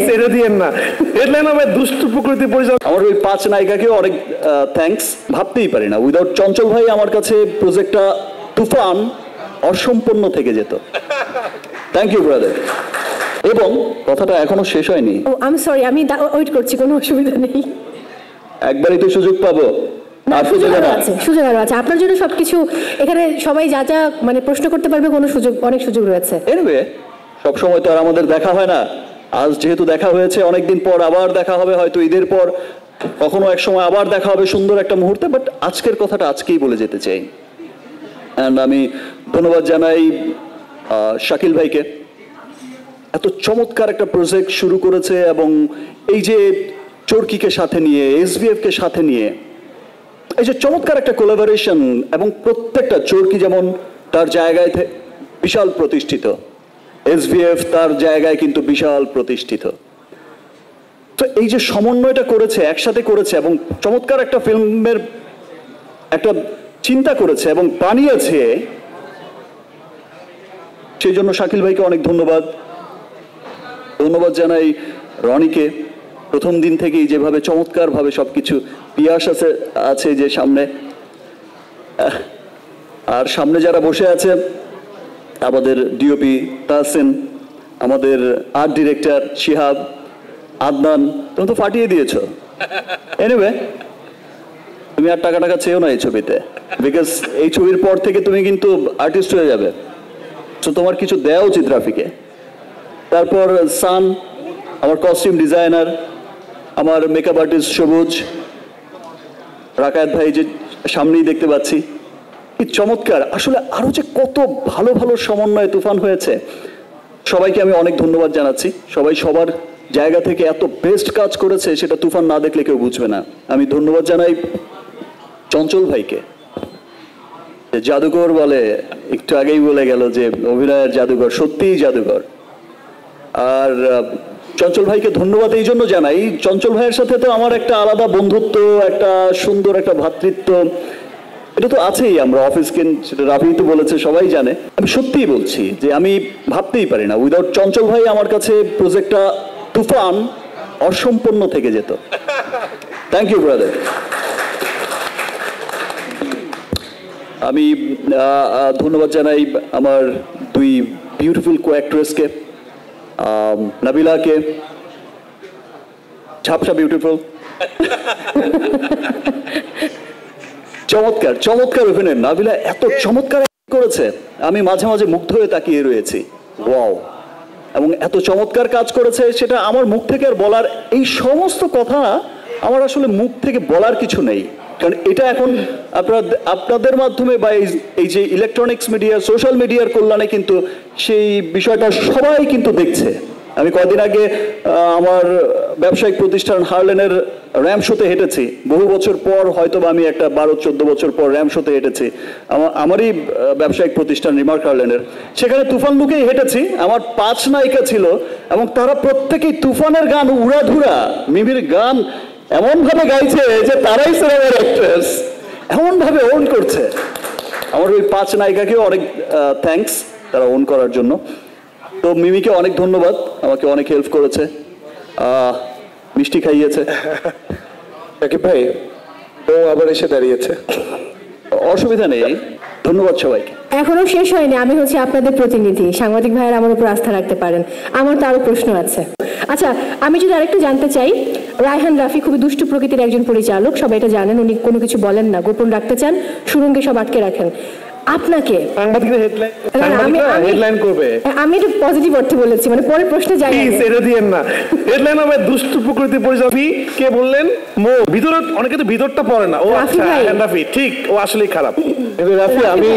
ছেড়ে দিয়েন না, হেডলাইন হবে দুষ্টু প্রকৃতি পরিচালক। আমার ওই 5 নায়িকাকেও অনেক থ্যাঙ্কস। ভাবতেই পারি না উইদাউট চঞ্চল ভাই আমার কাছে প্রজেক্টটা তুফান অসম্পূর্ণ থেকে যেত। Thank you brother. এবং কথাটা এখনো শেষ হয়নি। ও আই এম সরি, আমি ওয়েট করছি, কোনো অসুবিধা নেই। একবারই তো সুযোগ পাবো, আর সুযোগ আছে, সুযোগ আরো আছে আপনার জন্য। সবকিছু এখানে সবাই যা যা মানে প্রশ্ন করতে পারবে, কোনো সুযোগ, অনেক সুযোগ রয়েছে। এনিওয়ে সব সময় তো আর আমাদের দেখা হয় না। আজ যেহেতু দেখা হয়েছে, অনেকদিন পর আবার দেখা হবে, হয়তো ঈদের পর কখনো এক সময় আবার দেখা হবে সুন্দর একটা মুহূর্তে। বাট আজকের কথাটা আজকেই বলে যেতে চাই। অ্যান্ড আমি ধন্যবাদ জানাই শাকিল ভাইকে, এত চমৎকার একটা প্রজেক্ট শুরু করেছে এবং এই যে চরকিকে সাথে নিয়ে, এসবিএফকে সাথে নিয়ে এই যে চমৎকার একটা কোলাবোরেশন, এবং প্রত্যেকটা চরকি যেমন তার জায়গায় বিশাল প্রতিষ্ঠিত, এসবিএফ তার জায়গায় কিন্তু বিশাল প্রতিষ্ঠিত। তো এই যে সমন্বয়টা করেছে, একসাথে করেছে এবং চমৎকার একটা ফিল্মের একটা চিন্তা করেছে এবং বানিয়েছে, সেই জন্য শাকিল ভাইকে অনেক ধন্যবাদ। ধন্যবাদ জানাই রনিকে, প্রথম দিন থেকেই যেভাবে চমৎকারভাবে সবকিছু। পিয়াস আছে যে সামনে, আর সামনে যারা বসে আছে আমাদের ডিওপি তাহসিন, আমাদের আর্ট ডিরেক্টর শিহাব, আদনান, তুমি তো ফাটিয়ে দিয়েছো। এনিওয়ে তুমি আর টাকা চেয়েও না এই ছবিতে, বিকজ এই ছবির পর থেকে তুমি কিন্তু আর্টিস্ট হয়ে যাবে, তো তোমার কিছু দেওয়া উচিত রাফিকে। তারপর সান, আমার কস্টিউম ডিজাইনার, আমার মেকআপ আর্টিস্ট সবুজ, রাকায়েত ভাই যে সামনেই দেখতে পাচ্ছি, কি চমৎকার। আসলে আরো যে কত ভালো ভালো সমন্বয়ে তুফান হয়েছে। সবাইকে আমি অনেক ধন্যবাদ জানাচ্ছি। সবাই সবার জায়গা থেকে এত বেস্ট কাজ করেছে, সেটা তুফান না দেখলে কেউ বুঝবে না। আমি ধন্যবাদ জানাই চঞ্চল ভাইকে, জাদুকর বলে, একটু আগেই বলে গেল যে অভিনয়ের জাদুকর, সত্যিই জাদুকর। আর চঞ্চল ভাইকে ধন্যবাদ এই জন্য জানাই, চঞ্চল ভাইয়ের সাথে তো আমার একটা আলাদা বন্ধুত্ব, একটা সুন্দর একটা ভ্রাতৃত্ব, এটা তো আছেই। আমরা অফিসকে, সেটা রাফি তো বলেছে, সবাই জানে। আমি সত্যিই বলছি যে আমি ভাবতেই পারি না উইদাউট চঞ্চল ভাই আমার কাছে প্রজেক্টটা তুফান অসম্পূর্ণ থেকে যেত। Thank you brother. আমি ধন্যবাদ জানাই আমার দুই বিউটিফুল কো-অ্যাক্ট্রেসকে, নাবিলাকে, ঝাপসা বিউটিফুল, চমৎকার চমৎকার অভিনয়। নাবিলা এত চমৎকার করেছে, আমি মাঝে মাঝে মুগ্ধ হয়ে তাকিয়ে রয়েছি। ওয়াও! এবং এত চমৎকার কাজ করেছে, সেটা আমার মুখ থেকে আর বলার, এই সমস্ত কথা আমার আসলে মুখ থেকে বলার কিছু নেই, কারণ এটা এখন আপনাদের মাধ্যমে বা এই যে ইলেকট্রনিক্স মিডিয়া, সোশ্যাল মিডিয়ার কল্যাণে কিন্তু সেই বিষয়টা সবাই কিন্তু দেখছে। আমি কয়েকদিন আগে আমার ব্যবসায়িক প্রতিষ্ঠান হার্লেনের র্যাম শোতে হেঁটেছি, বহু বছর পর, হয়তো আমি একটা 12-14 বছর পর র্যাম শোতে হেঁটেছি, আমারই ব্যবসায়িক প্রতিষ্ঠান রিমার্ক হার্লেনের। সেখানে তুফান লুকেই হেঁটেছি। আমার 5 নায়িকা ছিল এবং তারা প্রত্যেকেই তুফানের গান উড়াধুরা, মিমির গান এমনভাবে গাইছে যে তারাই সিনেমার অ্যাক্ট্রেস, এমনভাবে ওন করছে। আমার ওই 5 নায়িকাকেও অনেক থ্যাঙ্কস তারা ওন করার জন্য। তো মিমিকে অনেক ধন্যবাদ, আমাকে অনেক হেল্প করেছে, মিষ্টি খাইয়েছে। শাকিব ভাই ও আবার এসে দাঁড়িয়েছে, অসুবিধা নেই। ধন্যবাদ সবাইকে। এখনো শেষ হয়নি, আমি হচ্ছে আপনাদের প্রতিনিধি, সাংবাদিক ভাইয়ের আমার উপর আস্থা রাখতে পারেন, আমার তো আরো প্রশ্ন আছে। আচ্ছা, আমি যদি আরেকটু জানতে চাই, রায়হান রাফি খুবই দুষ্টু প্রকৃতির একজন পরিচালক, সবাই এটা জানেন। উনি কোনো কিছু বলেন না, গোপন রাখতে চান, সুরঙ্গে সব আটকে রাখেন। আপনাকে হেডলাইন করবে, আমি একটু পজিটিভ অর্থে বলেছি, মানে পরের প্রশ্নে যাই, ছেড়ে দিয়েন না। হেডলাইন হবে দুষ্টু প্রকৃতির পরিচালক। কে বললেন? মো। ভিতরে অনেকে তো ভিতরটা পড়ে না। ও আচ্ছা, রাফি ঠিক, ও আসলেই খারাপ। রাফি আমি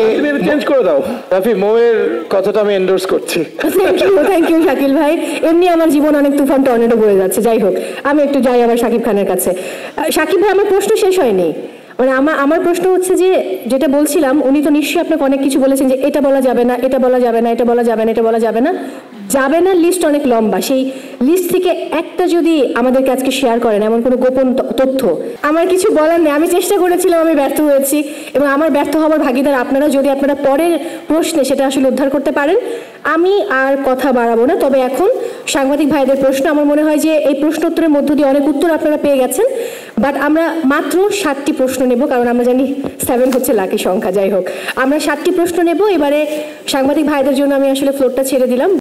চেঞ্জ করে দাও। রাফি মোয়ের কথাটা আমি এন্ডোর্স করছি। থ্যাংক ইউ শাকিল ভাই। এমনি আমার জীবন অনেক তুফান টর্নেডো বয়ে যাচ্ছে। যাই হোক, আমি একটু যাই আবার শাকিব খানের কাছে। শাকিব ভাই, আমার প্রশ্ন শেষ হয়নি। মানে আমার প্রশ্ন হচ্ছে যে যেটা বলছিলাম, উনি তো নিশ্চয়ই আপনাকে অনেক কিছু বলেছেন যে এটা বলা যাবে না, এটা বলা যাবে না, এটা বলা যাবে না, এটা বলা যাবে না। যাবে না লিস্ট অনেক লম্বা, সেই লিস্ট থেকে একটা যদি আমাদেরকে আজকে শেয়ার করেন, এমন কোনো গোপন তথ্য। আমার কিছু বলার নেই, আমি চেষ্টা করেছিলাম, আমি ব্যর্থ হয়েছি, এবং আমার ব্যর্থ হওয়ার ভাগিদার আপনারা। যদি আপনারা পরের প্রশ্নে সেটা আসলে উদ্ধার করতে পারেন, আমি আর কথা বাড়াবো না। তবে এখন সাংবাদিক ভাইদের প্রশ্ন, আমার মনে হয় যে এই প্রশ্ন উত্তরের মধ্য দিয়ে অনেক উত্তর আপনারা পেয়ে গেছেন, বাট আমরা মাত্র 7টি প্রশ্ন নেব, কারণ আমরা জানি 7 হচ্ছে লাকি সংখ্যা। যাই হোক, আমরা 7টি প্রশ্ন নেব। এবারে সাংবাদিক ভাইদের জন্য আমি আসলে ফ্লোরটা ছেড়ে দিলাম।